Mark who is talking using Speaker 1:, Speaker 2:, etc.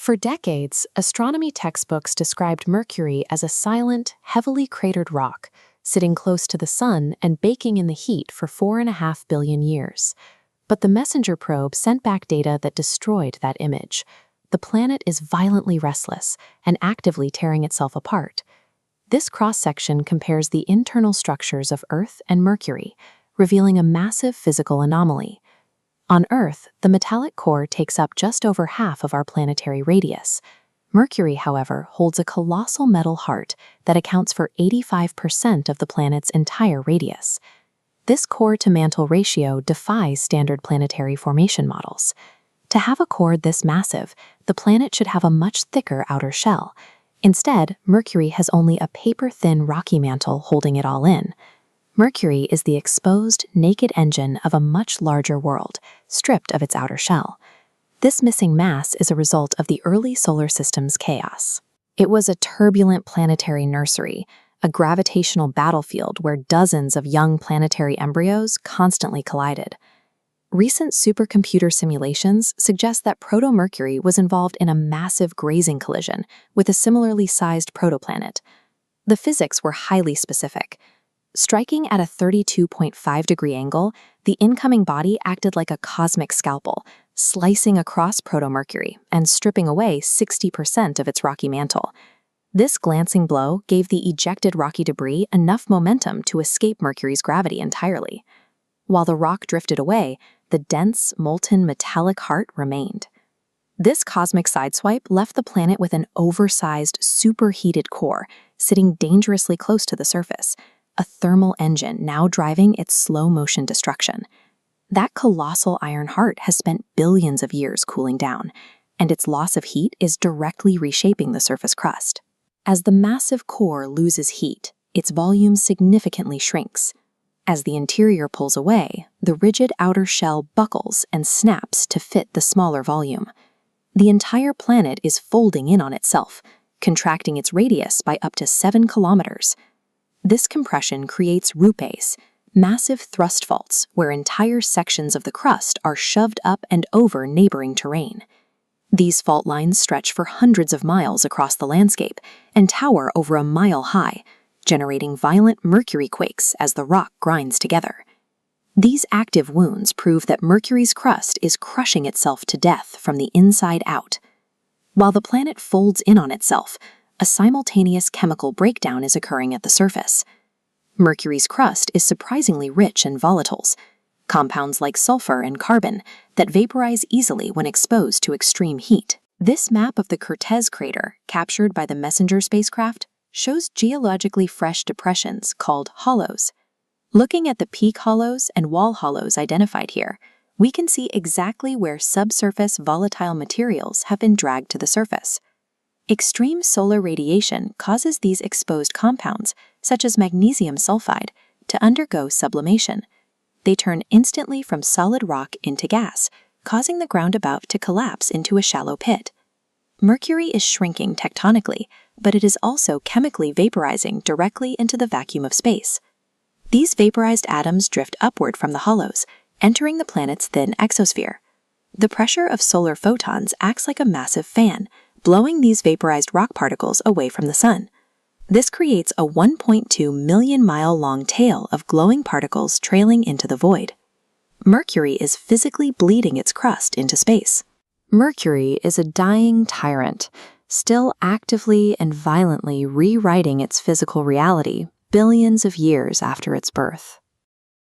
Speaker 1: For decades, astronomy textbooks described Mercury as a silent, heavily cratered rock, sitting close to the Sun and baking in the heat for 4.5 billion years. But the MESSENGER probe sent back data that destroyed that image. The planet is violently restless and actively tearing itself apart. This cross-section compares the internal structures of Earth and Mercury, revealing a massive physical anomaly. On Earth, the metallic core takes up just over half of our planetary radius. Mercury, however, holds a colossal metal heart that accounts for 85% of the planet's entire radius. This core-to-mantle ratio defies standard planetary formation models. To have a core this massive, the planet should have a much thicker outer shell. Instead, Mercury has only a paper-thin rocky mantle holding it all in. Mercury is the exposed, naked engine of a much larger world, stripped of its outer shell. This missing mass is a result of the early solar system's chaos. It was a turbulent planetary nursery, a gravitational battlefield where dozens of young planetary embryos constantly collided. Recent supercomputer simulations suggest that proto-Mercury was involved in a massive grazing collision with a similarly sized protoplanet. The physics were highly specific. Striking at a 32.5-degree angle, the incoming body acted like a cosmic scalpel, slicing across proto-Mercury and stripping away 60% of its rocky mantle. This glancing blow gave the ejected rocky debris enough momentum to escape Mercury's gravity entirely. While the rock drifted away, the dense, molten metallic heart remained. This cosmic sideswipe left the planet with an oversized, superheated core, sitting dangerously close to the surface, a thermal engine now driving its slow-motion destruction. That colossal iron heart has spent billions of years cooling down, and its loss of heat is directly reshaping the surface crust. As the massive core loses heat, its volume significantly shrinks. As the interior pulls away, the rigid outer shell buckles and snaps to fit the smaller volume. The entire planet is folding in on itself, contracting its radius by up to 7 kilometers. This compression creates rupes, massive thrust faults where entire sections of the crust are shoved up and over neighboring terrain. These fault lines stretch for hundreds of miles across the landscape and tower over a mile high, generating violent mercury quakes as the rock grinds together. These active wounds prove that Mercury's crust is crushing itself to death from the inside out. While the planet folds in on itself, a simultaneous chemical breakdown is occurring at the surface. Mercury's crust is surprisingly rich in volatiles, compounds like sulfur and carbon that vaporize easily when exposed to extreme heat. This map of the Cortez crater, captured by the MESSENGER spacecraft, shows geologically fresh depressions called hollows. Looking at the peak hollows and wall hollows identified here, we can see exactly where subsurface volatile materials have been dragged to the surface. Extreme solar radiation causes these exposed compounds, such as magnesium sulfide, to undergo sublimation. They turn instantly from solid rock into gas, causing the ground above to collapse into a shallow pit. Mercury is shrinking tectonically, but it is also chemically vaporizing directly into the vacuum of space. These vaporized atoms drift upward from the hollows, entering the planet's thin exosphere. The pressure of solar photons acts like a massive fan, blowing these vaporized rock particles away from the sun. This creates a 1.2 million-mile-long tail of glowing particles trailing into the void. Mercury is physically bleeding its crust into space. Mercury is a dying tyrant, still actively and violently rewriting its physical reality billions of years after its birth.